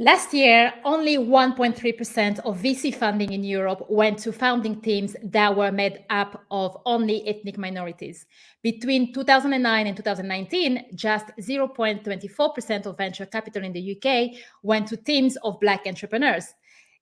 Last year, only 1.3% of VC funding in Europe went to founding teams that were made up of only ethnic minorities. Between 2009 and 2019, just 0.24% of venture capital in the UK went to teams of Black entrepreneurs.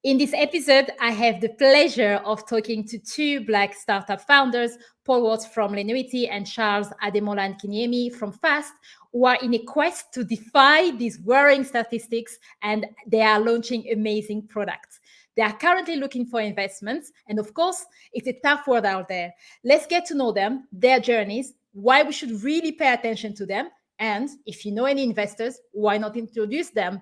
In this episode, I have the pleasure of talking to two Black startup founders, Paul Watts from Lenuity and Charles Ademola and Akinyemi from PHAST, who are in a quest to defy these worrying statistics, and they are launching amazing products. They are currently looking for investments, and of course, it's a tough world out there. Let's get to know them, their journeys, why we should really pay attention to them, and if you know any investors, why not introduce them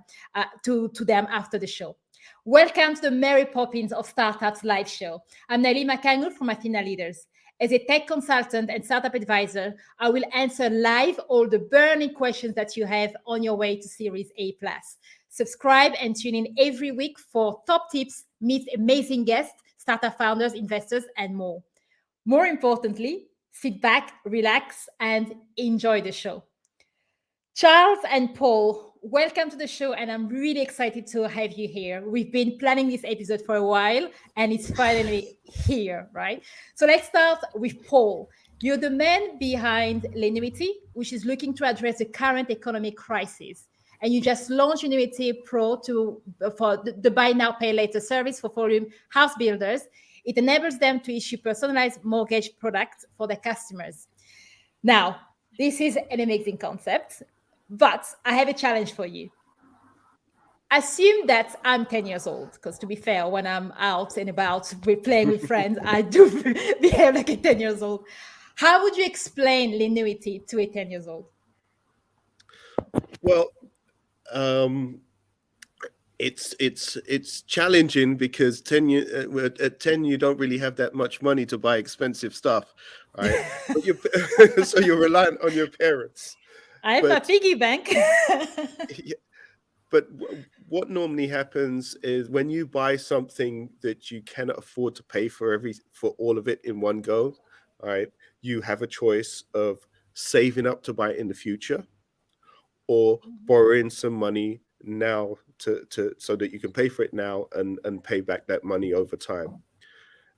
to them after the show. Welcome to the Mary Poppins of Startups live show. I'm Nailima Kangul from Athena Leaders. As a tech consultant and startup advisor, I will answer live all the burning questions that you have on your way to Series A+. Subscribe and tune in every week for top tips, meet amazing guests, startup founders, investors, and more. More importantly, sit back, relax, and enjoy the show. Charles and Paul, welcome to the show, and I'm really excited to have you here. We've been planning this episode for a while, and it's finally here, right? So let's start with Paul. You're the man behind Lenuity, which is looking to address the current economic crisis. And you just launched Lenuity Pro for the buy now, pay later service for volume house builders. It enables them to issue personalized mortgage products for their customers. Now, this is an amazing concept. But I have a challenge for you. Assume that I'm 10 years old, because to be fair, when I'm out and about playing with friends, I do behave like a 10 years old. How would you explain Lenuity to a 10 years old? Well, it's challenging because at 10 you don't really have that much money to buy expensive stuff, right? So you're reliant on your parents. I have a piggy bank. Yeah, but what normally happens is when you buy something that you cannot afford to pay for all of it in one go, right? You have a choice of saving up to buy it in the future, or borrowing some money now to so that you can pay for it now and pay back that money over time.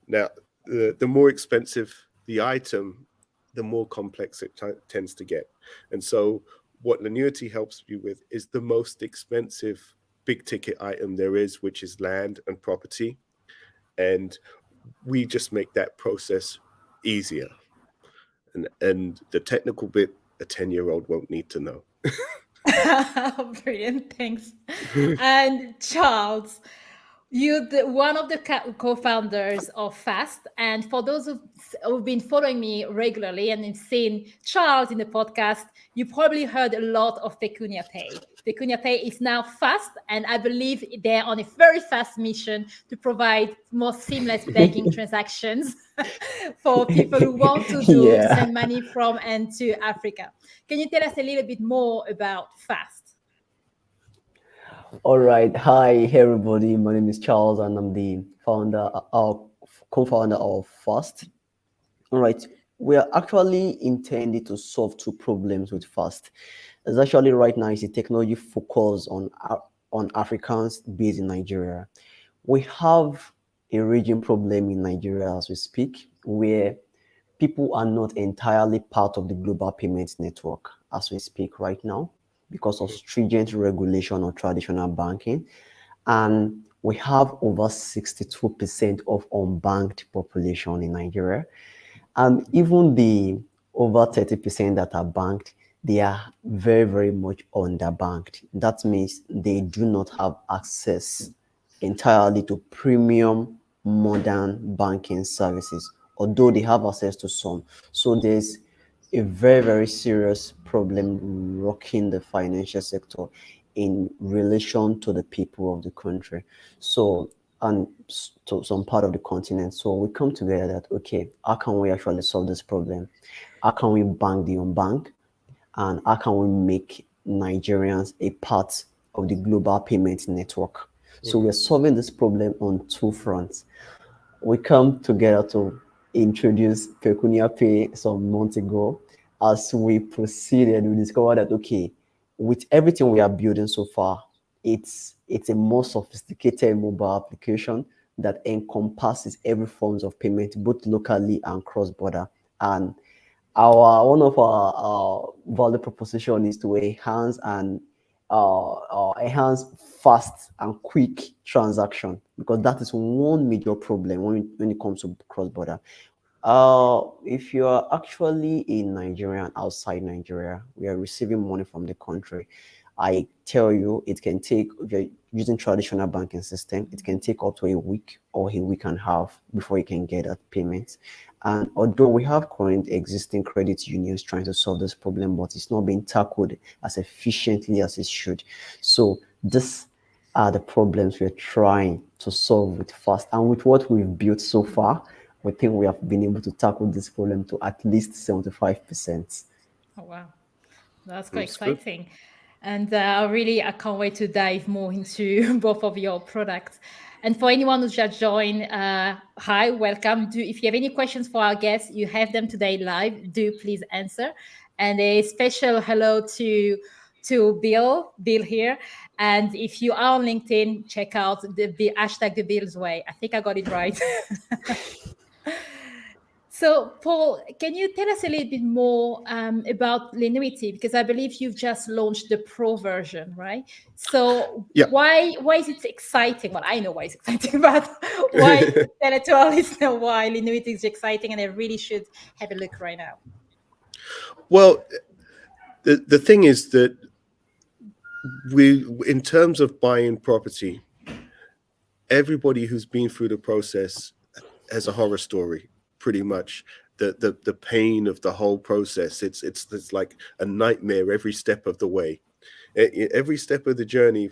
Now, the more expensive the item, the more complex it tends to get. And so what Lenuity helps you with is the most expensive big ticket item there is, which is land and property. And we just make that process easier. And the technical bit, a 10-year-old won't need to know. Brilliant, thanks. And Charles, you're one of the co-founders of PHAST. And for those who've been following me regularly and have seen Charles in the podcast, you probably heard a lot of Pecunia Pay. Pecunia Pay is now PHAST, and I believe they're on a very fast mission to provide more seamless banking transactions for people who want to send money from and to Africa. Can you tell us a little bit more about PHAST? All right. Hi, everybody. My name is Charles, and I'm the co-founder of PHAST. All right. We are actually intended to solve two problems with PHAST. It's actually right now is a technology focus on Africans based in Nigeria. We have a region problem in Nigeria as we speak, where people are not entirely part of the global payments network as we speak right now, because of stringent regulation of traditional banking. And we have over 62% of unbanked population in Nigeria. And even the over 30% that are banked, they are very, very much underbanked. That means they do not have access entirely to premium modern banking services, although they have access to some. So there's a very, very serious problem rocking the financial sector in relation to the people of the country. So, and to some part of the continent. So we come together that, okay, how can we actually solve this problem? How can we bank the unbanked? And how can we make Nigerians a part of the global payment network? So we're solving this problem on two fronts. We come together to introduce Pecunia Pay some months ago. As we proceeded, we discovered that, okay, with everything we are building so far, it's a more sophisticated mobile application that encompasses every forms of payment, both locally and cross-border. And one of our value proposition is to enhance fast and quick transaction, because that is one major problem when it comes to cross-border. If you are actually in Nigeria and outside Nigeria, we are receiving money from the country. I tell you, it can take, if you're using traditional banking system, it can take up to a week or a week and a half before you can get that payment. And although we have current existing credit unions trying to solve this problem, but it's not being tackled as efficiently as it should. So these are the problems we're trying to solve with FAST. And with what we've built so far, we think we have been able to tackle this problem to at least 75%. Oh, wow. That's quite That's good. exciting. And I can't wait to dive more into both of your products. And for anyone who's just joined, hi, welcome. If you have any questions for our guests, you have them today live. Do please answer. And a special hello to Bill here. And if you are on LinkedIn, check out the hashtag The Bill's Way. I think I got it right. So, Paul, can you tell us a little bit more about Lenuity? Because I believe you've just launched the Pro version, right? So, Yeah. why is it exciting? Well, I know why it's exciting, but why tell it to our listener why Lenuity is exciting, and they really should have a look right now. Well, the thing is that in terms of buying property, everybody who's been through the process has a horror story, pretty much. The pain of the whole process. It's like a nightmare every step of the way. Every step of the journey,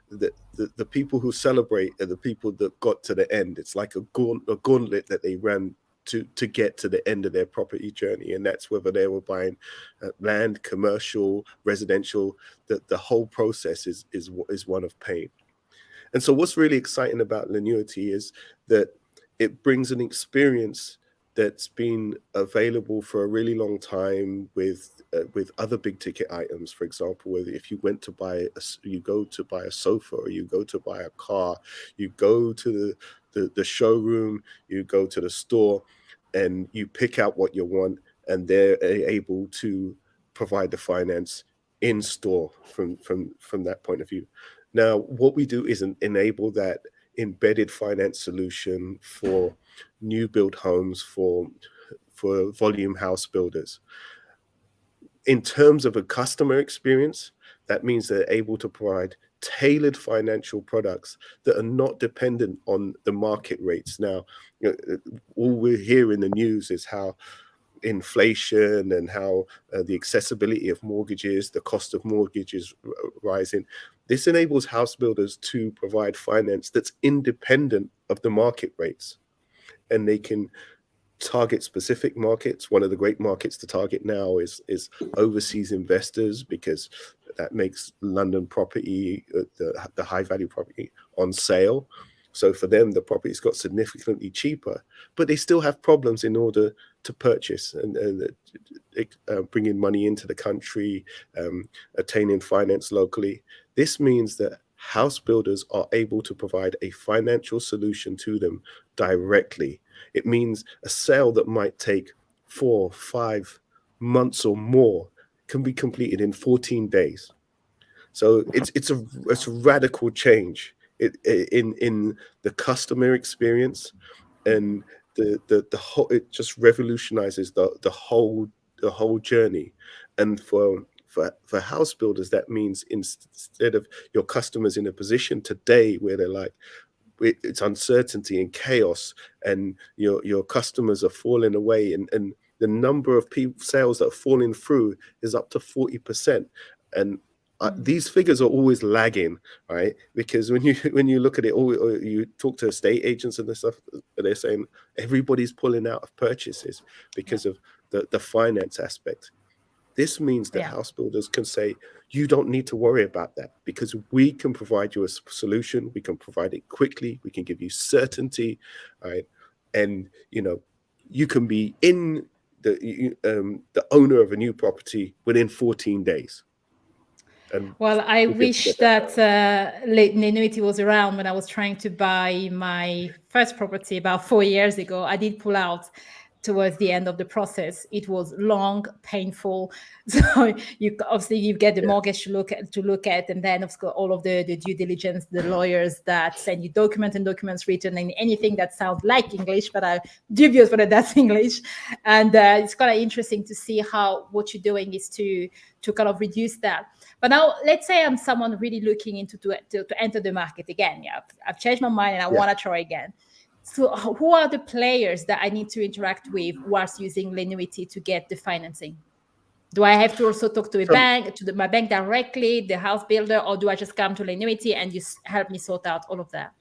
the people who celebrate are the people that got to the end. It's like a gauntlet that they ran to get to the end of their property journey, and that's whether they were buying land, commercial, residential. The whole process is one of pain. And so what's really exciting about Lenuity is that it brings an experience that's been available for a really long time with other big ticket items. For example, whether if you went to you go to buy a sofa, or you go to buy a car, you go to the showroom, you go to the store, and you pick out what you want, and they're able to provide the finance in store from that point of view. Now, what we do is enable that embedded finance solution for new build homes, for volume house builders. In terms of a customer experience, that means they're able to provide tailored financial products that are not dependent on the market rates. Now, all we hear in the news is how inflation and how the accessibility of mortgages, the cost of mortgages rising. This enables house builders to provide finance that's independent of the market rates, and they can target specific markets. One of the great markets to target now is overseas investors, because that makes London property, the high value property, on sale. So for them, the property's got significantly cheaper, but they still have problems in order to purchase and bringing money into the country, attaining finance locally. This means that house builders are able to provide a financial solution to them directly. It means a sale that might take 4 or 5 months or more can be completed in 14 days. So it's a radical change in the customer experience, and the whole, it just revolutionizes the whole journey. And for house builders, that means instead of your customers in a position today where they're like, it's uncertainty and chaos, and your customers are falling away, and the number of sales that are falling through is up to 40%. And these figures are always lagging, right? Because when you look at it, or you talk to estate agents and stuff, they're saying everybody's pulling out of purchases because of the finance aspect. This means that house builders can say, you don't need to worry about that, because we can provide you a solution. We can provide it quickly. We can give you certainty, right? And you can be in the owner of a new property within 14 days. And well, I we could wish get that that down. Lenuity was around when I was trying to buy my first property about 4 years ago. I did pull out towards the end of the process. It was long, painful. So you obviously you get the Yeah. mortgage to look at, and then of course all of the due diligence, the lawyers that send you documents written in anything that sounds like English, but I'm dubious whether that's English. And it's kind of interesting to see how what you're doing is to kind of reduce that. But now, let's say I'm someone really looking into to enter the market again. Yeah, I've changed my mind and I want to try again. So, who are the players that I need to interact with whilst using Lenuity to get the financing? Do I have to also talk to a bank, to my bank directly, the house builder, or do I just come to Lenuity and you help me sort out all of that?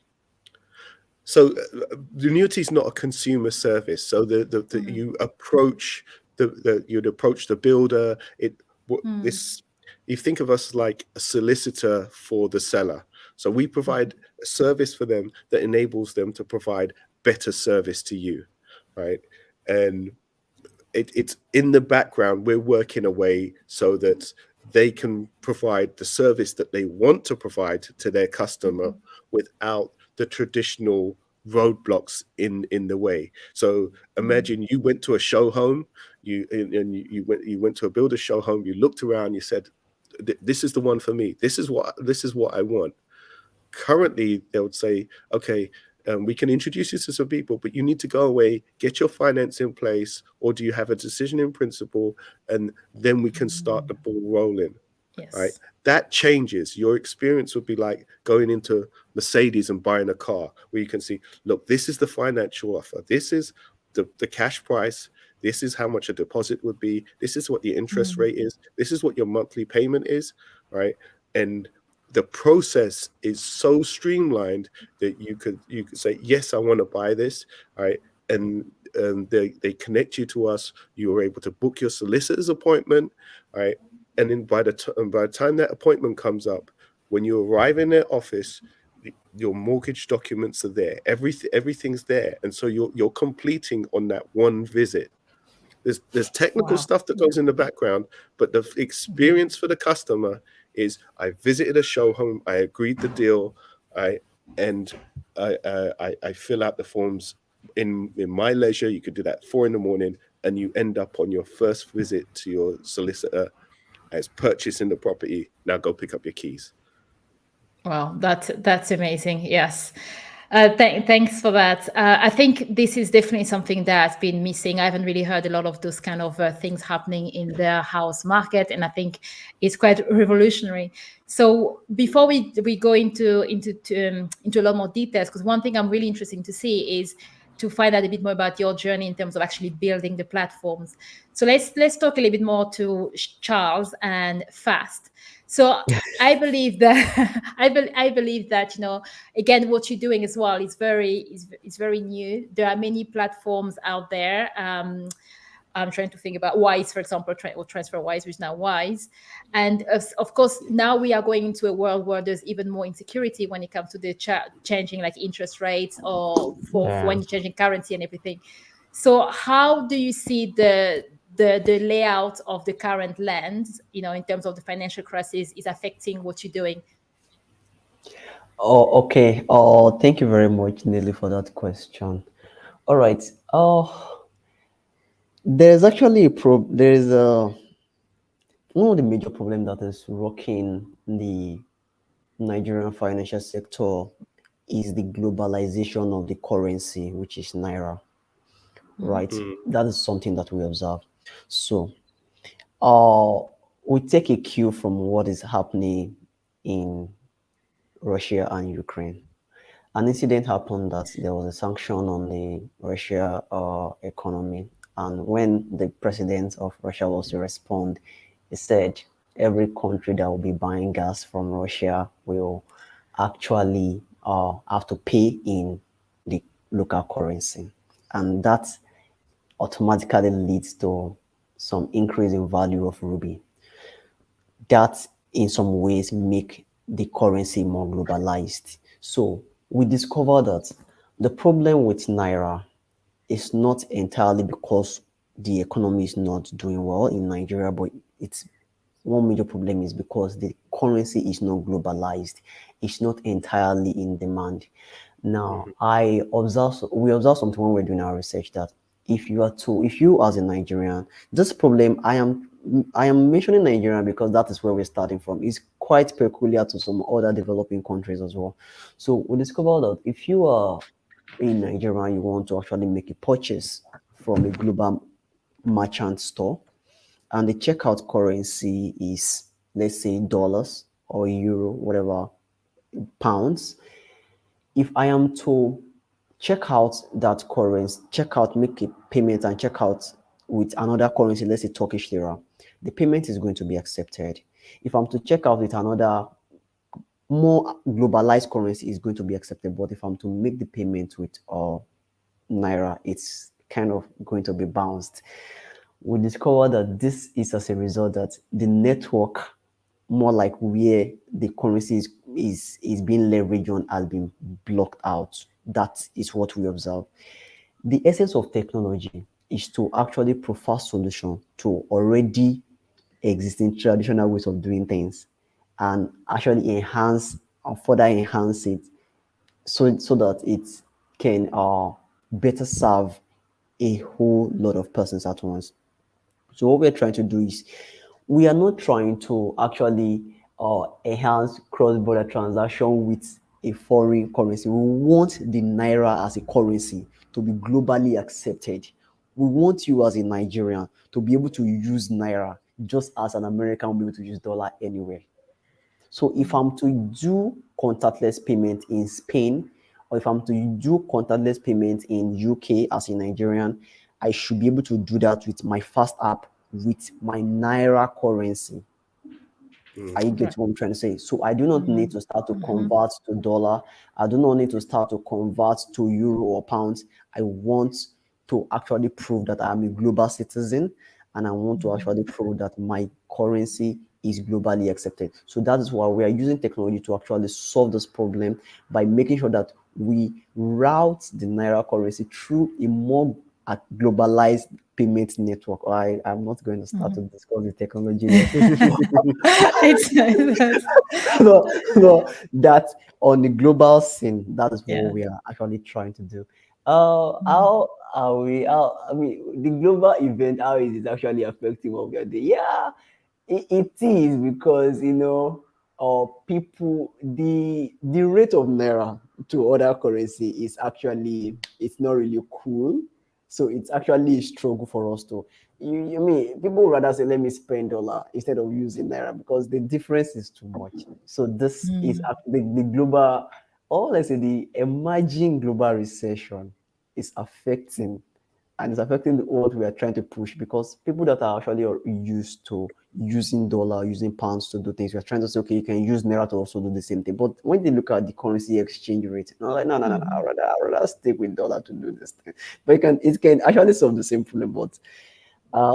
So Lenuity is not a consumer service. So you approach you'd approach the builder. This, you think of us like a solicitor for the seller. So we provide a service for them that enables them to provide better service to you, right? And it's in the background. We're working away so that they can provide the service that they want to provide to their customer without the traditional roadblocks in the way. So imagine you went to a show home, you went to a builder show home, you looked around, you said, this is the one for me, this is what I want. Currently they would say, okay, we can introduce you to some people, but you need to go away, get your finance in place, or do you have a decision in principle, and then we can start the ball rolling. Yes. Right? That changes. Your experience would be like going into Mercedes and buying a car, where you can see, look, this is the financial offer, this is the cash price, this is how much a deposit would be, this is what the interest rate is, this is what your monthly payment is, right? And the process is so streamlined that you could say, yes, I want to buy this, right? And they connect you to us. You are able to book your solicitor's appointment, right? And then by the time that appointment comes up, when you arrive in their office, your mortgage documents are there. Everything's there, and so you're completing on that one visit. There's technical stuff that goes in the background, but the experience for the customer is, I visited a show home, I agreed the deal, I fill out the forms in my leisure. You could do that at 4 a.m, and you end up on your first visit to your solicitor as purchasing the property. Now go pick up your keys. Wow, that's amazing. Yes. Thanks for that. I think this is definitely something that's been missing. I haven't really heard a lot of those kind of things happening in the house market, and I think it's quite revolutionary. So before we go into a lot more details, because one thing I'm really interested to see is to find out a bit more about your journey in terms of actually building the platforms. So let's talk a little bit more to Charles and PHAST. So I believe that I believe that, again, what you're doing as well is very new. There are many platforms out there. I'm trying to think about Wise, for example, or TransferWise, which is now Wise. And of course, now we are going into a world where there's even more insecurity when it comes to the changing like interest rates or for when you're changing currency and everything. So how do you see the layout of the current lens, in terms of the financial crisis, is affecting what you're doing? Oh, okay. Oh, thank you very much, Nelly, for that question. All right. There's actually there's one of the major problems that is rocking the Nigerian financial sector is the globalization of the currency, which is Naira. Right? That is something that we observe. So, we take a cue from what is happening in Russia and Ukraine. An incident happened that there was a sanction on the Russia economy, and when the president of Russia was to respond, he said every country that will be buying gas from Russia will actually have to pay in the local currency, and that automatically leads to some increase in value of ruby. That in some ways make the currency more globalized. So we discover that the problem with Naira is not entirely because the economy is not doing well in Nigeria, but it's one major problem is because the currency is not globalized. It's not entirely in demand. Now, we observe something when we're doing our research, that if you as a Nigerian, this problem, I am mentioning Nigeria because that is where we're starting from. It's quite peculiar to some other developing countries as well. So we discovered that if you are in Nigeria and you want to actually make a purchase from a global merchant store, and the checkout currency is, let's say, dollars or euro, whatever, pounds. If I am to check out that currency, make a payment and check out with another currency, let's say Turkish lira, the payment is going to be accepted. If I'm to check out with another more globalized currency, is going to be accepted. But if I'm to make the payment with naira, it's kind of going to be bounced. We discovered that this is as a result that the network, more like where the currency is being leveraged on, has been blocked out. That is what we observe. The essence of technology is to actually provide solution to already existing traditional ways of doing things, and actually enhance or further enhance it, so that it can better serve a whole lot of persons at once. So what we're trying to do is, we are not trying to actually enhance cross-border transaction with a foreign currency. We want the naira as a currency to be globally accepted. We want you as a Nigerian to be able to use naira just as an American will be able to use dollar anywhere. So if I'm to do contactless payment in Spain, or if I'm to do contactless payment in UK as a Nigerian, I should be able to do that with my FAST app with my naira currency. I get what I'm trying to say. So I do not need to start to convert to dollar. I do not need to start to convert to euro or pounds. I want to actually prove that I'm a global citizen, and I want to actually prove that my currency is globally accepted. So that is why we are using technology to actually solve this problem by making sure that we route the naira currency through a more globalized payment network. I'm not going to start to discuss the technology here. No, that on the global scene, that is what we are actually trying to do. How are we? I mean, the global event, how is it actually affecting what we are doing? Yeah, it is, because people, the rate of naira to other currency is actually, it's not really cool. So it's actually a struggle for us to. You mean people would rather say, let me spend dollar instead of using naira, because the difference is too much. So this is the global, or let's say the emerging global recession is affecting, and it's affecting what we are trying to push, because people that are actually used to using dollar, using pounds to do things, we are trying to say, okay, you can use naira to also do the same thing. But when they look at the currency exchange rate, I'm like, no, I'd rather stick with dollar to do this thing. But it can actually solve the same problem. But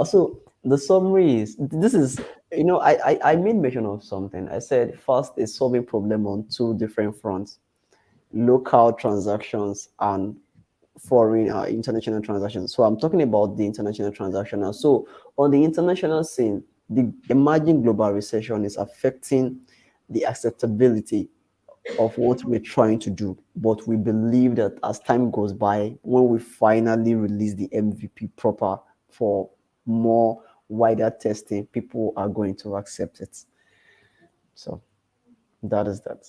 so the summary is, this is, I made mention of something. I said first is solving problem on two different fronts: local transactions and foreign international transactions. So I'm talking about the international transaction. So on the international scene, the emerging global recession is affecting the acceptability of what we're trying to do. But we believe that as time goes by, when we finally release the MVP proper for more wider testing, people are going to accept it. So that is that.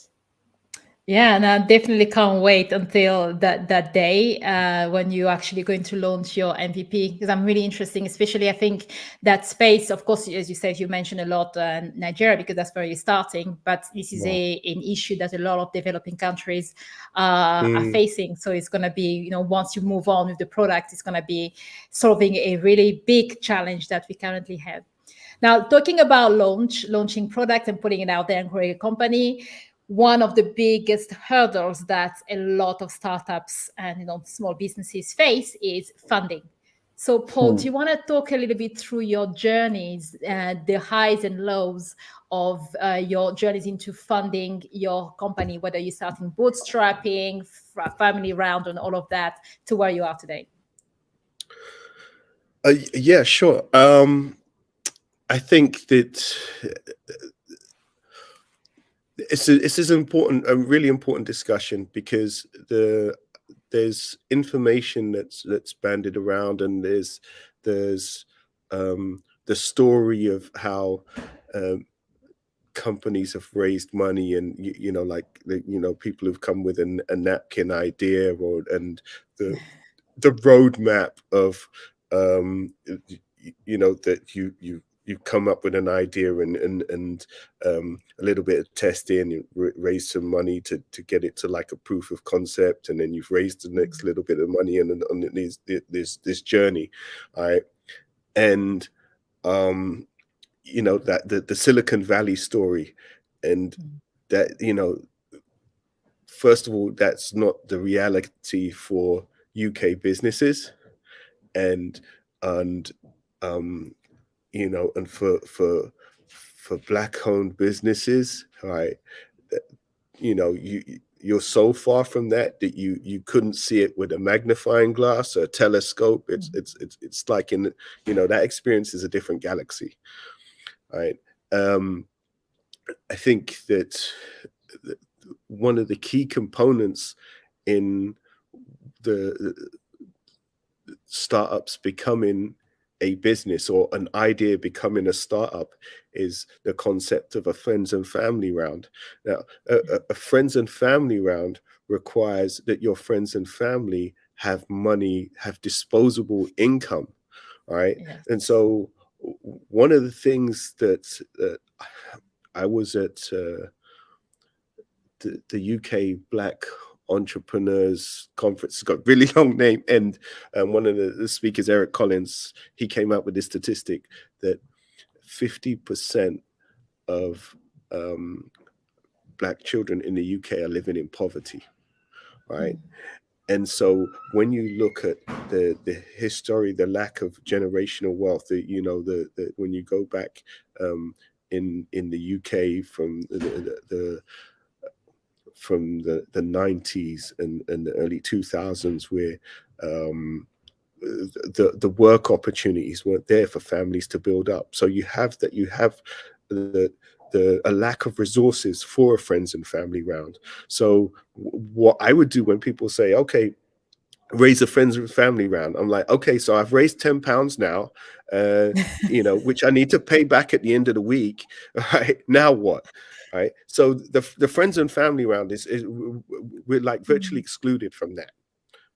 Yeah, and I definitely can't wait until that day when you're actually going to launch your MVP, because I'm really interested, especially I think that space, of course, as you said, you mentioned a lot Nigeria, because that's where you're starting, but this is an issue that a lot of developing countries are facing. So it's going to be, once you move on with the product, it's going to be solving a really big challenge that we currently have. Now, talking about launching product and putting it out there and growing a company, one of the biggest hurdles that a lot of startups and small businesses face is funding. So, Paul, do you want to talk a little bit through your journeys, the highs and lows of your journeys into funding your company, whether you're starting bootstrapping, family round, and all of that, to where you are today? Yeah, sure. I think that it's an important, a really important discussion, because there's information that's bandied around, and there's the story of how companies have raised money, and like people who've come with a napkin idea, and the roadmap of that you come up with an idea, and a little bit of testing, you raise some money to get it to like a proof of concept, and then you've raised the next little bit of money, and on this journey, right? And that the Silicon Valley story, and that first of all, that's not the reality for UK businesses, and and for Black-owned businesses, right? You're so far from that you couldn't see it with a magnifying glass or a telescope. It's like that experience is a different galaxy, right? I think that one of the key components in the startups becoming a business, or an idea becoming a startup, is the concept of a friends and family round. Now, a friends and family round requires that your friends and family have money, have disposable income, right? Yes. And so one of the things that I was at the UK Black Entrepreneurs Conference. It's got a really long name, and one of the speakers, Eric Collins, he came up with this statistic that 50% of Black children in the UK are living in poverty, right? And so when you look at the history, the lack of generational wealth, when you go back in the UK from the 90s and the early 2000s, where the work opportunities weren't there for families to build up. So you have a lack of resources for a friends and family round. So what I would do when people say, okay, raise a friends and family round, I'm like, okay, so I've raised £10 now, which I need to pay back at the end of the week. Right, now what? Right, so the friends and family round is we're like virtually excluded from that,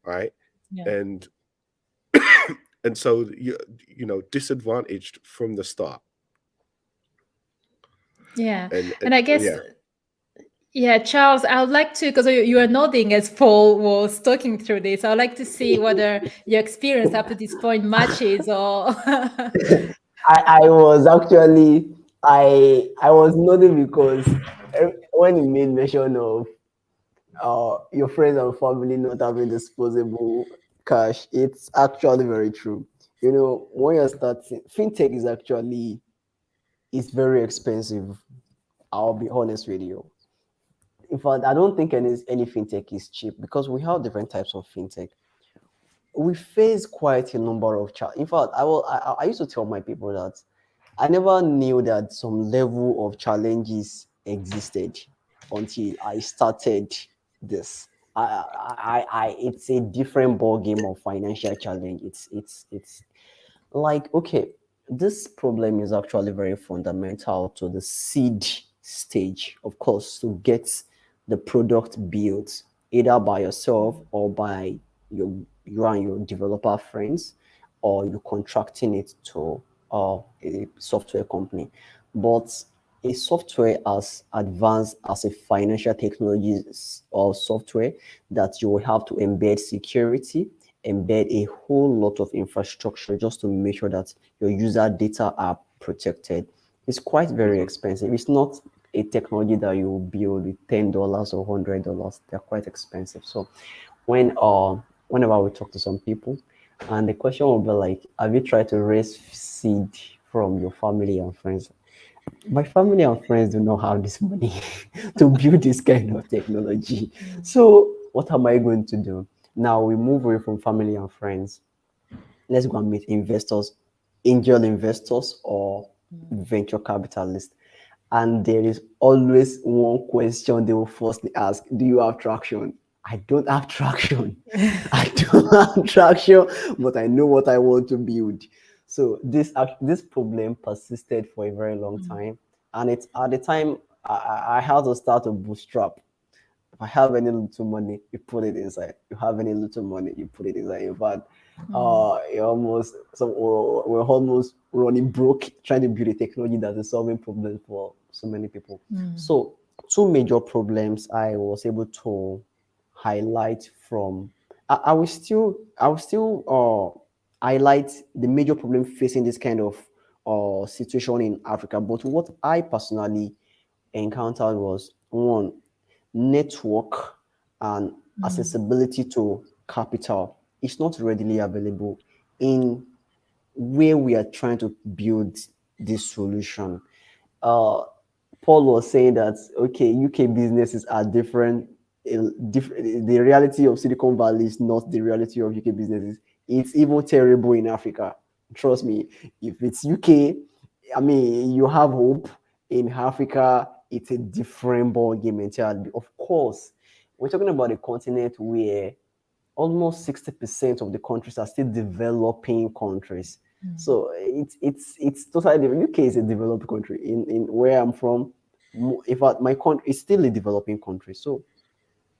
right? Yeah. And so disadvantaged from the start. Yeah, and I guess yeah, Charles, I would like to, because you are nodding as Paul was talking through this, I would like to see whether your experience up to this point matches or. I was actually I was nodding because when you made mention of your friends and family not having disposable cash, it's actually very true. When you're starting, fintech is very expensive. I'll be honest with you. In fact, I don't think any fintech is cheap, because we have different types of fintech. We face quite a number of challenges. In fact, I used to tell my people that I never knew that some level of challenges existed until I started this. It's a different ball game of financial challenge. It's like, okay, this problem is actually very fundamental to the seed stage, of course, to get the product built either by yourself or by you and your developer friends, or you're contracting it to a software company. But a software as advanced as a financial technology or software, that you will have to embed security, embed a whole lot of infrastructure just to make sure that your user data are protected. It's quite very expensive. It's not a technology that you build with $10 or $100. They're quite expensive. So whenever we talk to some people, and the question will be like, have you tried to raise seed from your family and friends? My family and friends do not have this money to build this kind of technology. So what am I going to do? Now we move away from family and friends. Let's go and meet investors, angel investors, or venture capitalists. And there is always one question they will firstly ask: do you have traction? I don't have traction. I don't have traction, but I know what I want to build. So this problem persisted for a very long time, and it's at the time I had to start to bootstrap. If I have any little money, you put it inside. You have any little money, you put it inside. In fact, we're almost running broke trying to build a technology that is solving problems for so many people. So two major problems I was able to highlight from. I will still highlight the major problem facing this kind of situation in Africa. But what I personally encountered was one, network and accessibility to capital is not readily available in where we are trying to build this solution. Paul was saying that okay, UK businesses are different. The reality of Silicon Valley is not the reality of UK businesses. It's even terrible in Africa. Trust me. If it's UK, I mean, you have hope. In Africa, it's a different ball game entirely. Of course, we're talking about a continent where almost 60% of the countries are still developing countries. So it's totally different. UK is a developed country. In where I'm from, in fact, my country is still a developing country. So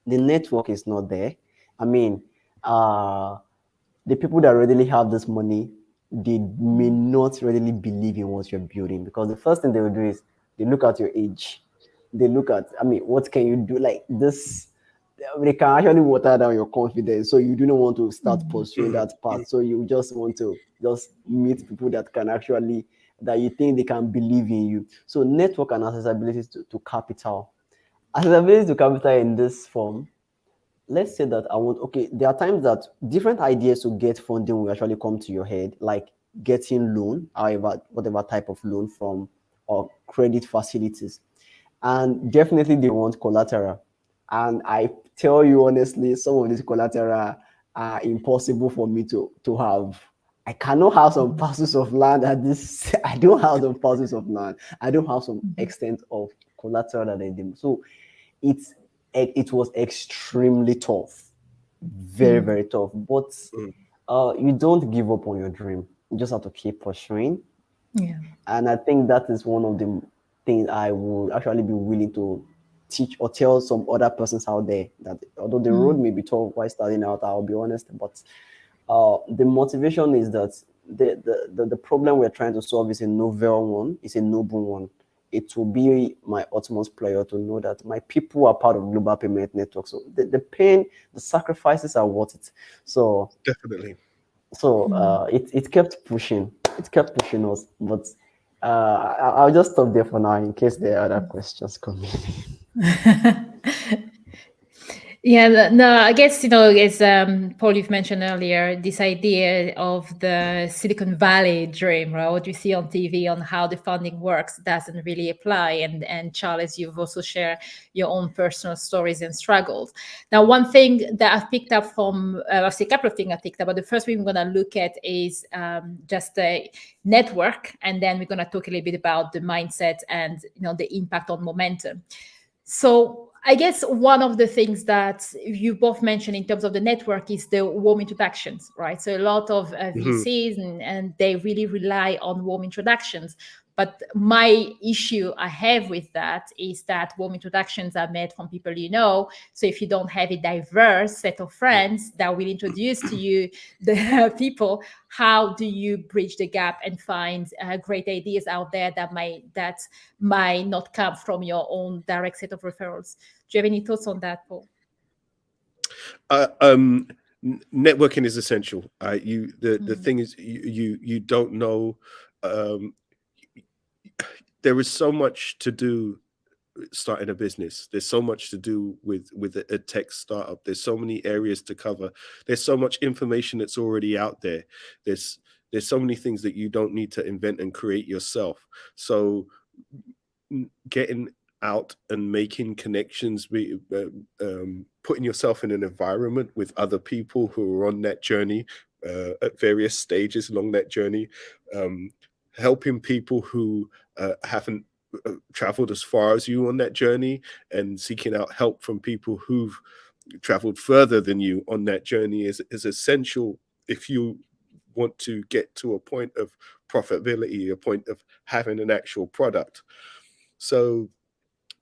the network is not there. I mean, the people that readily have this money, they may not readily believe in what you're building, because the first thing they will do is they look at your age. They look at, I mean, what can you do? Like this, they can actually water down your confidence. So you do not want to start pursuing that path. So you just want to just meet people that can actually, that you think they can believe in you. So network and accessibility to capital. Accessibility to capital in this form, let's say that okay, there are times that different ideas to get funding will actually come to your head, like getting loan, however, whatever type of loan from or credit facilities. And definitely they want collateral. And I tell you honestly, some of these collateral are impossible for me to have. I cannot have some parcels of land at this. I don't have some parcels of land. I don't have some extent of collateral that they do. So it was extremely tough, very very tough. But you don't give up on your dream. You just have to keep pursuing. Yeah. And I think that is one of the things I would actually be willing to teach or tell some other persons out there, that although the road may be tough while starting out, I'll be honest, but the motivation is that the problem we're trying to solve is a novel one, it's a noble one. It will be my utmost pleasure to know that my people are part of global payment network. So the pain, the sacrifices are worth it. So Definitely. so it kept pushing. It kept pushing us. But I'll just stop there for now in case there are other questions coming. Yeah, no, I guess, as Paul, you've mentioned earlier, this idea of the Silicon Valley dream, right? What you see on TV on how the funding works doesn't really apply. And Charles, you've also shared your own personal stories and struggles. Now, one thing that I've picked up from, I'll say a couple of things I picked up, but the first thing we're going to look at is just the network. And then we're going to talk a little bit about the mindset and, the impact on momentum. So I guess one of the things that you both mentioned in terms of the network is the warm introductions, right? So a lot of VCs and they really rely on warm introductions. But my issue I have with that is that warm introductions are made from people you know. So if you don't have a diverse set of friends that will introduce to you the people, how do you bridge the gap and find great ideas out there that might not come from your own direct set of referrals? Do you have any thoughts on that, Paul? Networking is essential. The thing is, you don't know. There is so much to do starting a business. There's so much to do with a tech startup. There's so many areas to cover. There's so much information that's already out there. There's so many things that you don't need to invent and create yourself. So getting out and making connections, putting yourself in an environment with other people who are on that journey at various stages along that journey, helping people who haven't traveled as far as you on that journey, and seeking out help from people who've traveled further than you on that journey is essential if you want to get to a point of profitability, a point of having an actual product. So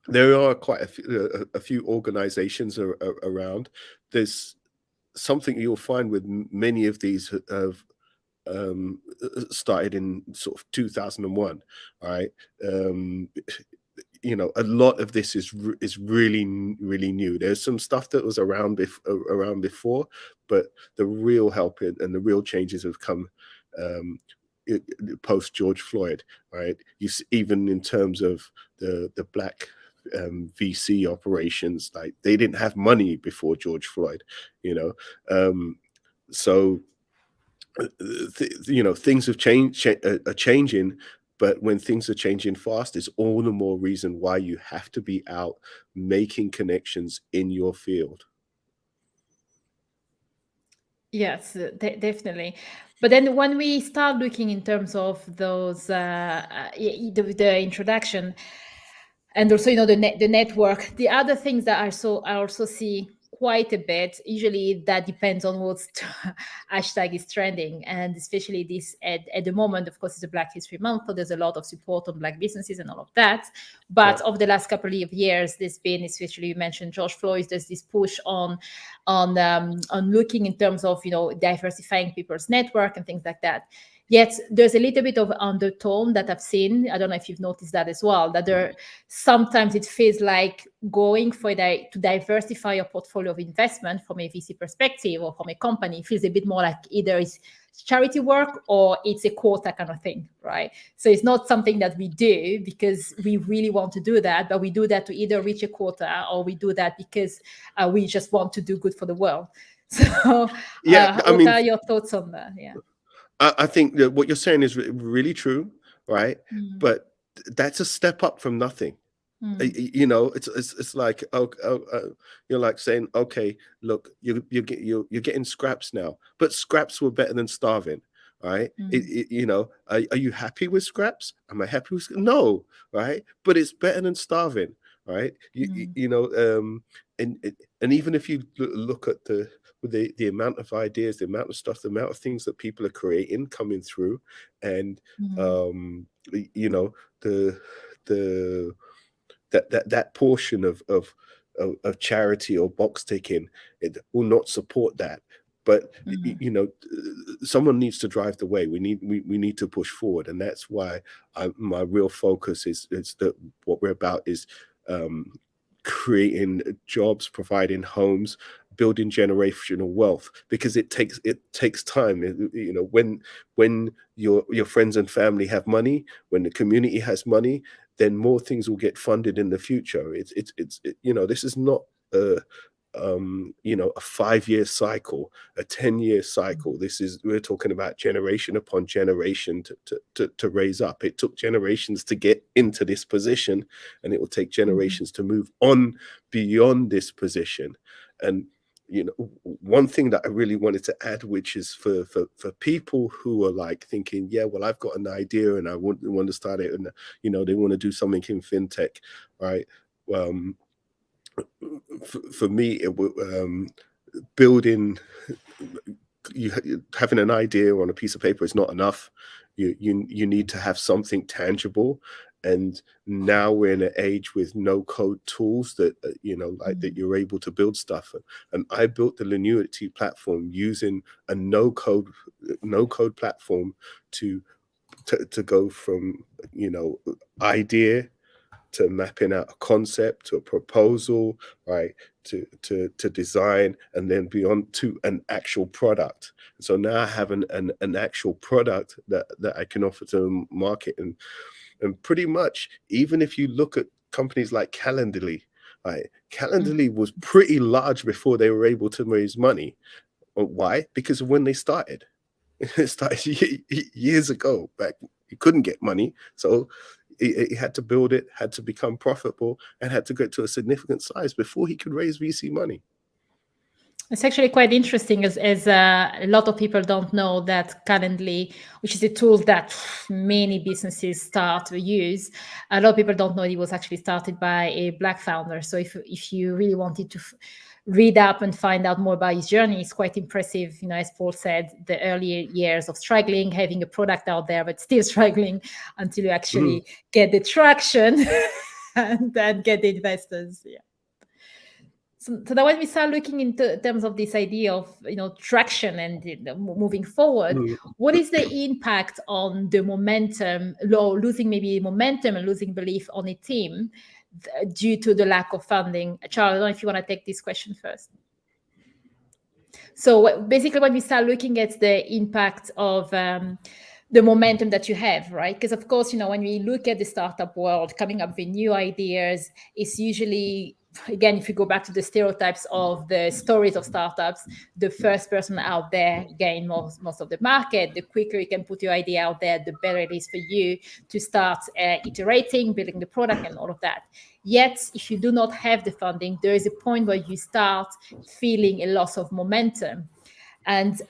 there are quite a few organizations around. There's something you'll find with many of these have started in sort of 2001. All right. You know, a lot of this is really new. There's some stuff that was around before, but the real help and the real changes have come post George Floyd, right? Even in terms of the black VC operations, like they didn't have money before George Floyd, you know. So you know, things have changed, are changing. But when things are changing fast, it's all the more reason why you have to be out making connections in your field. Yes, definitely. But then when we start looking in terms of those, the introduction, and also, you know, the network, the other things that I also see quite a bit, usually that depends on what's hashtag is trending, and especially this at the moment, of course, it's a Black History Month, so there's a lot of support on Black businesses and all of that. But over the last couple of years, there's been, especially you mentioned George Floyd, there's this push on looking in terms of, you know, diversifying people's network and things like that. Yet there's a little bit of undertone that I've seen. I don't know if you've noticed that as well, that there sometimes it feels like going for to diversify your portfolio of investment from a VC perspective or from a company feels a bit more like either it's charity work or it's a quota kind of thing, right? So it's not something that we do because we really want to do that, but we do that to either reach a quota or we do that because we just want to do good for the world. So yeah, what are your thoughts on that? Yeah. I think that what you're saying is really true, right? But that's a step up from nothing. You know, it's like you're like saying, okay, look, you're getting scraps now, but scraps were better than starving, right? You know, are you happy with scraps? Am I happy with no, right? But it's better than starving, right? You know, and even if you look at the amount of ideas, the amount of stuff, the amount of things that people are creating coming through, and you know, that portion of charity or box ticking, it will not support that. But you know, someone needs to drive the way. We need to push forward, and that's why my real focus is that what we're about is creating jobs, providing homes, building generational wealth, because it takes time. You know, when your friends and family have money, when the community has money, then more things will get funded in the future. It's you know, this is not you know, a 5-year cycle, a 10-year cycle. We're talking about generation upon generation to raise up. It took generations to get into this position, and it will take generations to move on beyond this position. And you know, one thing that I really wanted to add, which is for people who are like thinking, yeah, well, I've got an idea and I want to start it, and you know, they want to do something in fintech, right? For me, it building, having an idea on a piece of paper is not enough. You need to have something tangible. And now we're in an age with no code tools that you know, like that you're able to build stuff. And I built the Lenuity platform using a no code platform to go from, you know, idea to mapping out a concept, to a proposal, right, to design, and then beyond to an actual product. So now I have an actual product that I can offer to the market. And pretty much, even if you look at companies like Calendly, right, Calendly was pretty large before they were able to raise money. Why? Because of when they started. It started years ago back. He couldn't get money, so he had to build it, had to become profitable, and had to get to a significant size before he could raise VC money. It's actually quite interesting as a lot of people don't know that Calendly, which is a tool that many businesses start to use, a lot of people don't know it was actually started by a Black founder. So if you really wanted to read up and find out more about his journey, it's quite impressive. You know, as Paul said, the early years of struggling, having a product out there, but still struggling until you actually get the traction and then get the investors. Yeah. So that when we start looking into terms of this idea of traction and moving forward, what is the impact on the momentum, losing maybe momentum and losing belief on a team due to the lack of funding? Charles, I don't know if you want to take this question first. So basically, when we start looking at the impact of the momentum that you have, right? Because of course, when we look at the startup world, coming up with new ideas, it's usually, again, if you go back to the stereotypes of the stories of startups, the first person out there gain most of the market. The quicker you can put your idea out there, the better it is for you to start iterating, building the product and all of that. Yet, if you do not have the funding, there is a point where you start feeling a loss of momentum. And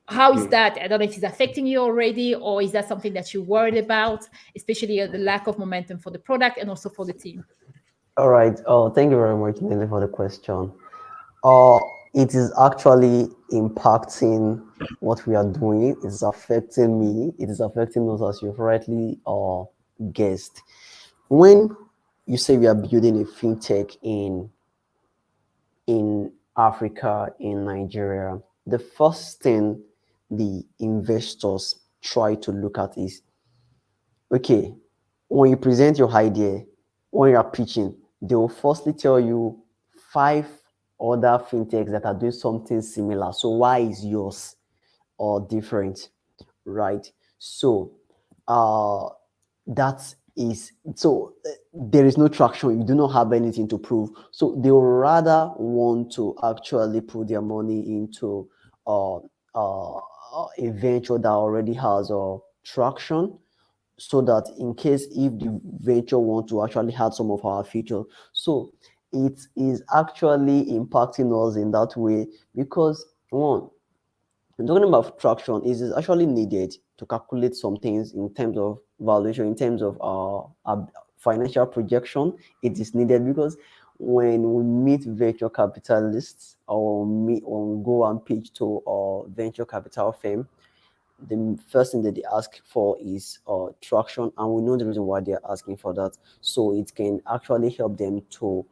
how is that? I don't know if it's affecting you already, or is that something that you're worried about, especially the lack of momentum for the product and also for the team? All right. Oh, thank you very much, Nelly, for the question. It is actually impacting what we are doing. It's affecting me. It is affecting us, as you've rightly guessed. When you say we are building a fintech in Africa, in Nigeria, the first thing the investors try to look at is, okay, when you present your idea, when you are pitching, they will firstly tell you 5 other fintechs that are doing something similar. So why is yours different, right? So there is no traction. You do not have anything to prove. So they will rather want to actually put their money into a venture that already has traction, so that in case if the venture want to actually have some of our features. So it is actually impacting us in that way, because one, talking about traction, is actually needed to calculate some things in terms of valuation, in terms of financial projection. It is needed because when we meet venture capitalists or go and pitch to a venture capital firm, the first thing that they ask for is traction, and we know the reason why they're asking for that. So it can actually help them to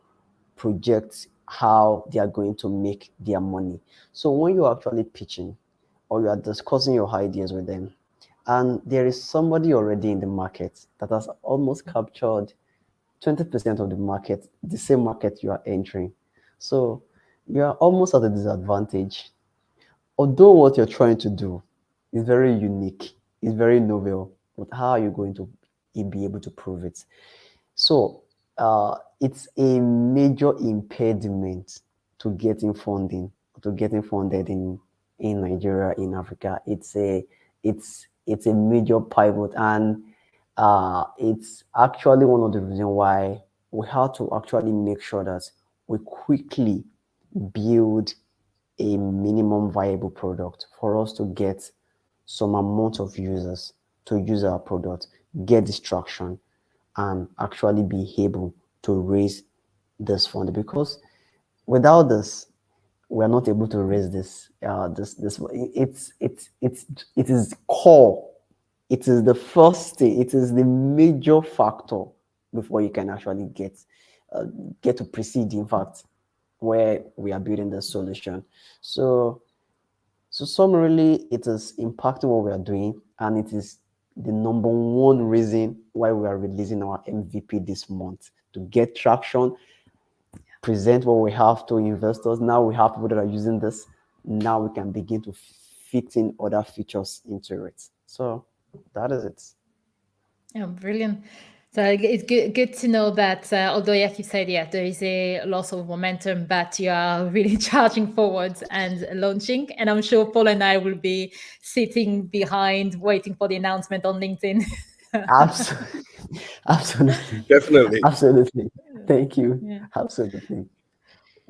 project how they are going to make their money. So when you're actually pitching or you are discussing your ideas with them, and there is somebody already in the market that has almost captured 20% of the market, the same market you are entering, so you are almost at a disadvantage. Although what you're trying to do is very unique, it's very novel, but how are you going to be able to prove it? So it's a major impediment to getting funding, to getting funded in Nigeria, in Africa. It's a major pivot, and it's actually one of the reasons why we have to actually make sure that we quickly build a minimum viable product for us to get some amount of users to use our product, get this traction, and actually be able to raise this fund. Because without this, we are not able to raise this. It is core. It is the first thing. It is the major factor before you can actually get to proceed. In fact, where we are building the solution. So summarily, it is impacting what we are doing, and it is the number one reason why we are releasing our MVP this month, to get traction, present what we have to investors. Now we have people that are using this. Now we can begin to fit in other features into it. So that is it. Yeah, brilliant. So it's good to know that although, like you said, there is a loss of momentum, but you are really charging forward and launching. And I'm sure Paul and I will be sitting behind, waiting for the announcement on LinkedIn. Absolutely. Definitely. Absolutely. Thank you. Yeah. Absolutely.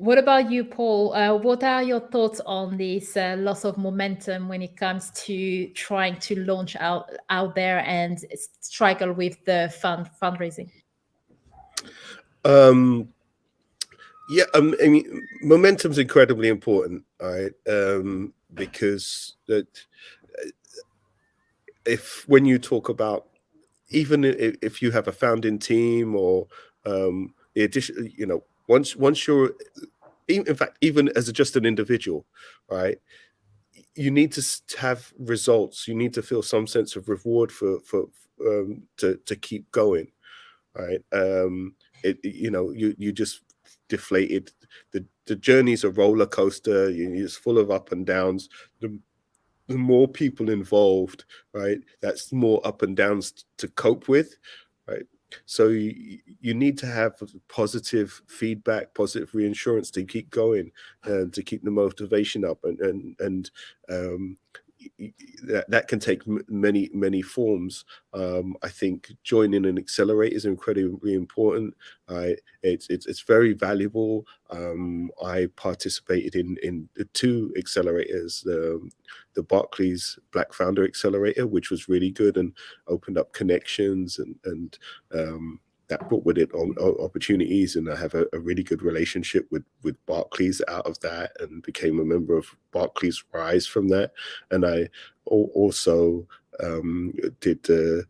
What about you, Paul? What are your thoughts on this loss of momentum when it comes to trying to launch out there and struggle with the fundraising? Yeah, I mean, momentum's incredibly important, right? Because that when you talk about, even if you have a founding team or the addition, once you're, in fact, even as just an individual, right? You need to have results. You need to feel some sense of reward to keep going, right? You just deflated. The journey's a roller coaster. It's full of up and downs. The more people involved, right, that's more up and downs to cope with, right? So you need to have positive feedback, positive reassurance to keep going, and to keep the motivation up, and that can take many forms. I think joining an accelerator is incredibly important. It's very valuable. I participated in 2 accelerators, the Barclays Black Founder Accelerator, which was really good and opened up connections, and that brought with it opportunities. And I have a really good relationship with Barclays out of that, and became a member of Barclays Rise from that. And I also did the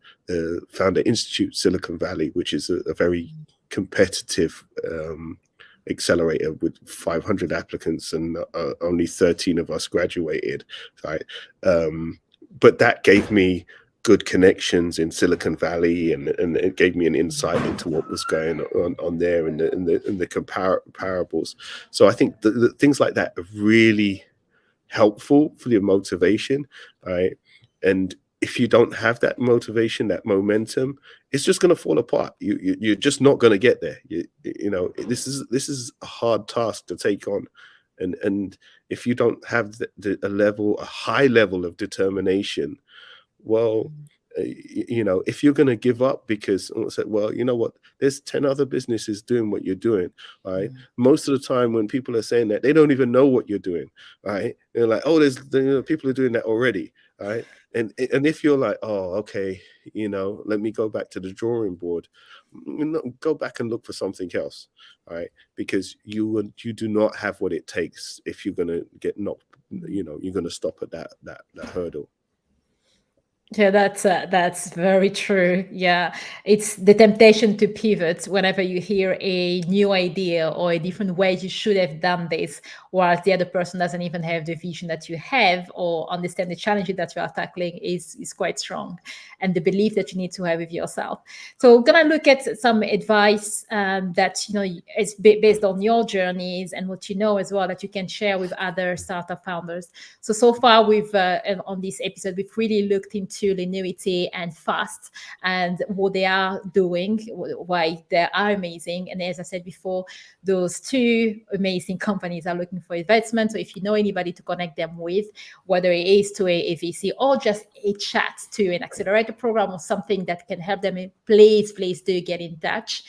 Founder Institute Silicon Valley, which is a very competitive accelerator with 500 applicants, and only 13 of us graduated, right? But that gave me good connections in Silicon Valley, and it gave me an insight into what was going on there, and the comparables. So I think the things like that are really helpful for your motivation, right? And if you don't have that motivation, that momentum, it's just going to fall apart. You're just not going to get there. This is a hard task to take on, and if you don't have a high level of determination, well, if you're going to give up because, well, you know what, there's 10 other businesses doing what you're doing, right? Most of the time when people are saying that, they don't even know what you're doing, right? They're like, oh, there's people are doing that already, right? And if you're like, oh, okay, let me go back to the drawing board, go back and look for something else, right? Because you do not have what it takes if you're going to get knocked, you're going to stop at that hurdle. Yeah, that's very true. Yeah, it's the temptation to pivot whenever you hear a new idea or a different way you should have done this, while the other person doesn't even have the vision that you have or understand the challenges that you are tackling is quite strong, and the belief that you need to have with yourself. So we're gonna look at some advice that is based on your journeys and what you know as well, that you can share with other startup founders. So far we've on this episode we've really looked into Lenuity and PHAST and what they are doing, why they are amazing. And as I said before, those 2 amazing companies are looking for investment. So if you know anybody to connect them with, whether it is to a VC or just a chat to an accelerator program or something that can help them, please do get in touch.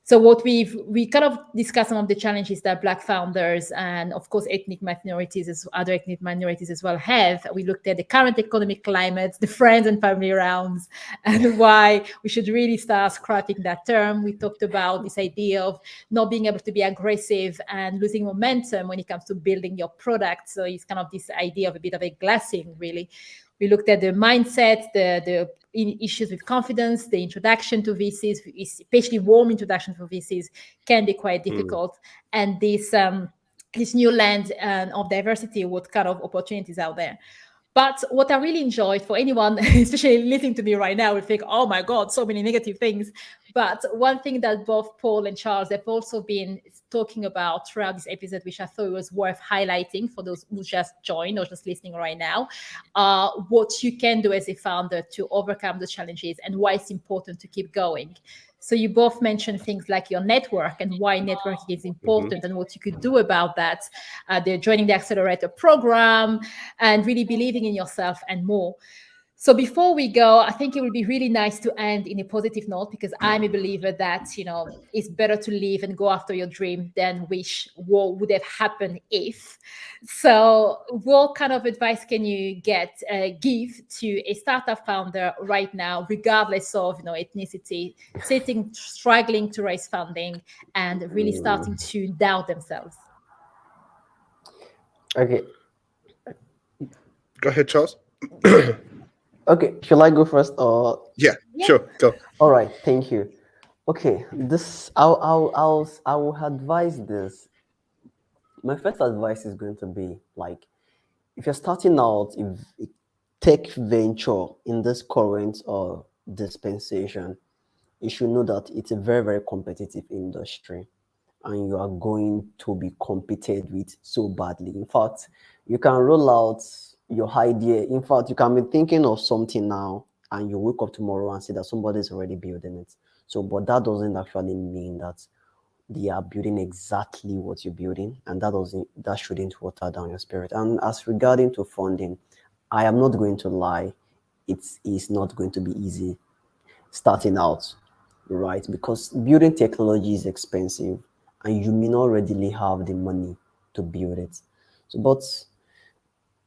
So what we kind of discussed some of the challenges that Black founders and of course other ethnic minorities as well have. We looked at the current economic climate, the friends and family rounds, and why we should really start scrapping that term. We talked about this idea of not being able to be aggressive and losing momentum when it comes to building your product. So it's kind of this idea of a bit of a glassing, really. We looked at the mindset, the issues with confidence, the introduction to VCs, especially warm introduction for VCs, can be quite difficult. And this new land of diversity, what kind of opportunities out there. But what I really enjoyed, for anyone, especially listening to me right now, would think, oh my God, so many negative things. But one thing that both Paul and Charles have also been talking about throughout this episode, which I thought was worth highlighting for those who just joined or just listening right now, what you can do as a founder to overcome the challenges and why it's important to keep going. So you both mentioned things like your network and why networking is important and what you could do about that. They're joining the accelerator program and really believing in yourself and more. So before we go, I think it would be really nice to end in a positive note, because I'm a believer that, it's better to live and go after your dream than wish what would have happened if. So what kind of advice can you give to a startup founder right now, regardless of, ethnicity, struggling to raise funding and really starting to doubt themselves? Okay. Go ahead, Charles. Okay. Shall I go first or? Yeah, sure, go. All right. Thank you. Okay. I will advise this. My first advice is going to be like, if you're starting out if tech venture in this current dispensation, you should know that it's a very, very competitive industry, and you are going to be competed with so badly. In fact, you can roll out your idea. In fact, you can be thinking of something now, and you wake up tomorrow and see that somebody's already building it. So, but that doesn't actually mean that they are building exactly what you're building, and that shouldn't water down your spirit. And as regarding to funding, I am not going to lie, it is not going to be easy starting out, right? Because building technology is expensive, and you may not readily have the money to build it. So, but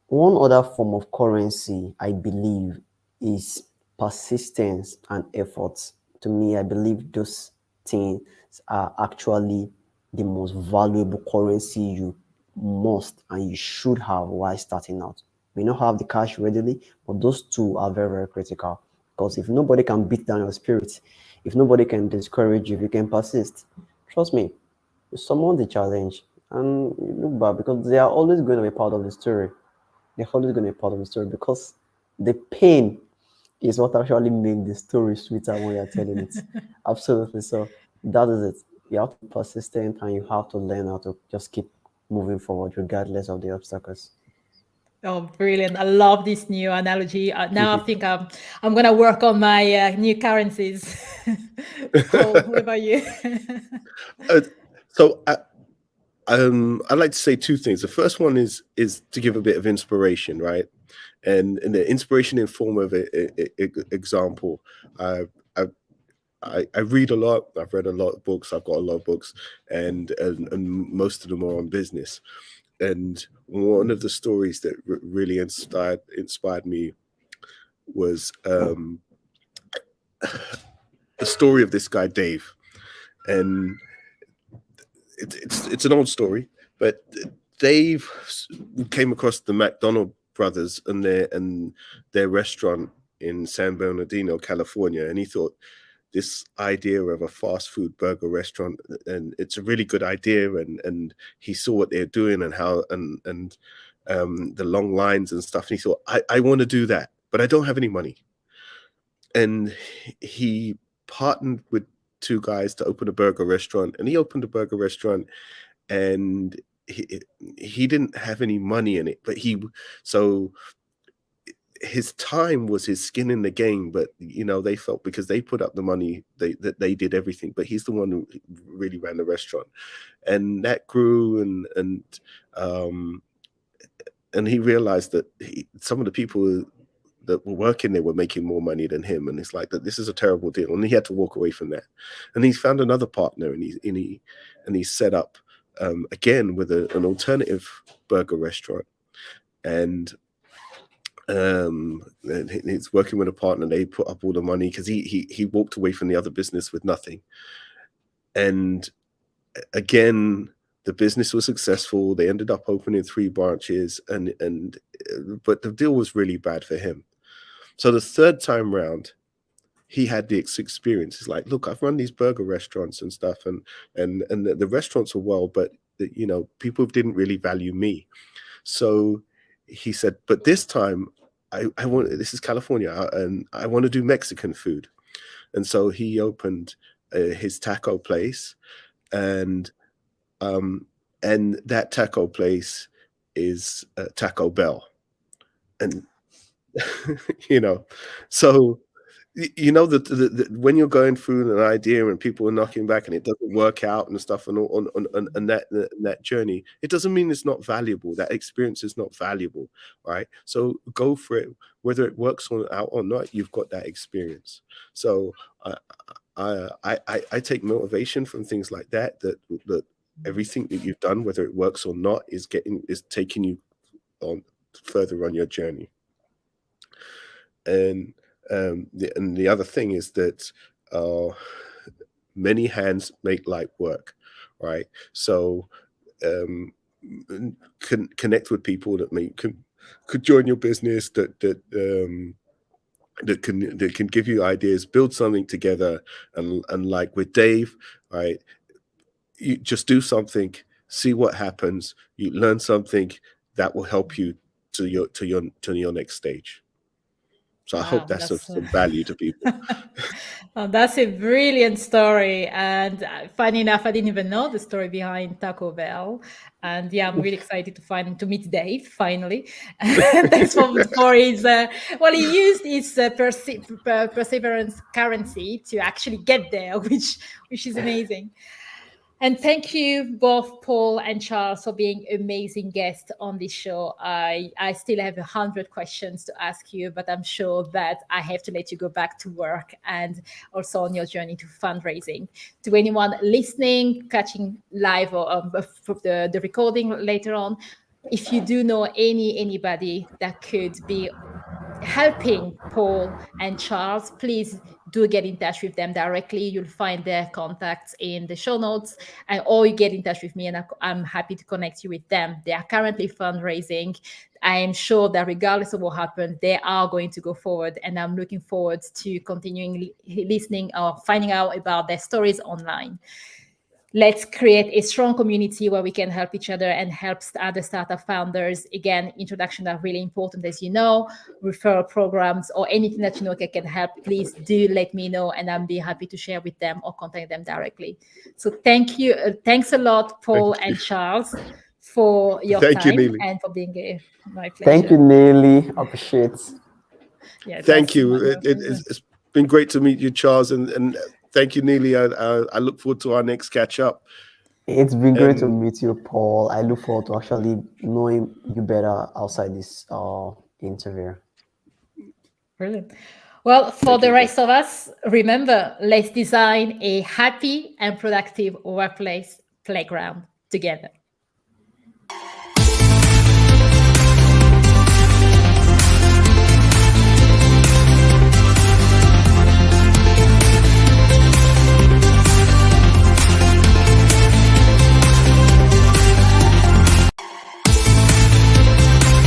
one other form of currency, I believe, is persistence and effort. To me, I believe those things are actually the most valuable currency you must and you should have while starting out. You may not have the cash readily, but those two are very, very critical. Because if nobody can beat down your spirit, if nobody can discourage you, if you can persist, trust me, you summon the challenge and you look back, because they are always going to be part of the story. They're always going to be part of the story, because the pain is what actually makes the story sweeter when you're telling it. Absolutely. So that is it. You have to be persistent, and you have to learn how to just keep moving forward regardless of the obstacles. Oh, brilliant. I love this new analogy. Now I think I'm going to work on my new currencies. Paul, what about you? So I'd like to say two things. The first one is to give a bit of inspiration, right? And the inspiration in form of an example. I read a lot. I've read a lot of books. I've got a lot of books, and most of them are on business. And one of the stories that really inspired me was the story of this guy Dave, and it's an old story, but Dave came across the McDonald brothers and their restaurant in San Bernardino, California, and he thought this idea of a fast food burger restaurant, and it's a really good idea, and he saw what they're doing and how and the long lines and stuff, and he thought, I want to do that, but I don't have any money. And he partnered with two guys to open a burger restaurant, and he opened a burger restaurant, and he didn't have any money in it, but so his time was his skin in the game. But they felt, because they put up the money, that they did everything, but he's the one who really ran the restaurant, and that grew, and he realized that some of the people that were working there were making more money than him, and it's like that this is a terrible deal, and he had to walk away from that. And he's found another partner, and he set up again with an alternative burger restaurant, and he's working with a partner. They put up all the money, because he walked away from the other business with nothing. And again, the business was successful. They ended up opening 3 branches, but the deal was really bad for him. So the third time round, he had the experience. He's like, look, I've run these burger restaurants and stuff, and the restaurants were well, but people didn't really value me. So he said, but this time I want, this is California, and I want to do Mexican food. And so he opened his taco place, and that taco place is Taco Bell. And so you know that when you're going through an idea and people are knocking back and it doesn't work out and stuff and on that journey, it doesn't mean it's not valuable. That experience is not valuable, right? So go for it, whether it works out or not. You've got that experience. So I take motivation from things like that. That everything that you've done, whether it works or not, is taking you on further on your journey. And the other thing is that many hands make light work, right? So connect with people that could join your business, that can give you ideas, build something together, and like with Dave, right? You just do something, see what happens. You learn something that will help you to your next stage. So I hope that's of some value to people. That's a brilliant story. And funny enough, I didn't even know the story behind Taco Bell. And yeah, I'm really excited to meet Dave finally. Thanks for his, he used his perseverance currency to actually get there, which is amazing. And thank you both, Paul and Charles, for being amazing guests on this show. I still have 100 questions to ask you, but I'm sure that I have to let you go back to work and also on your journey to fundraising. To anyone listening, catching live or the recording later on, if you do know anybody that could be helping Paul and Charles, please do get in touch with them directly. You'll find their contacts in the show notes, or you get in touch with me and I'm happy to connect you with them. They are currently fundraising. I am sure that regardless of what happens, they are going to go forward, and I'm looking forward to continuing listening or finding out about their stories online. Let's create a strong community where we can help each other and help other startup founders. Again, introductions are really important, as you know, referral programs or anything that you know can help. Please do let me know, and I'll be happy to share with them or contact them directly. So thank you. Thanks a lot, Paul and Charles, for your time and for being here. My pleasure. Thank you, Nelly. Appreciate. Yeah, thank you. It's been great to meet you, Charles, and thank you, Neely. I look forward to our next catch up. It's been great to meet you, Paul. I look forward to actually knowing you better outside this interview. Brilliant. Well, for the rest of us, remember, let's design a happy and productive workplace playground together.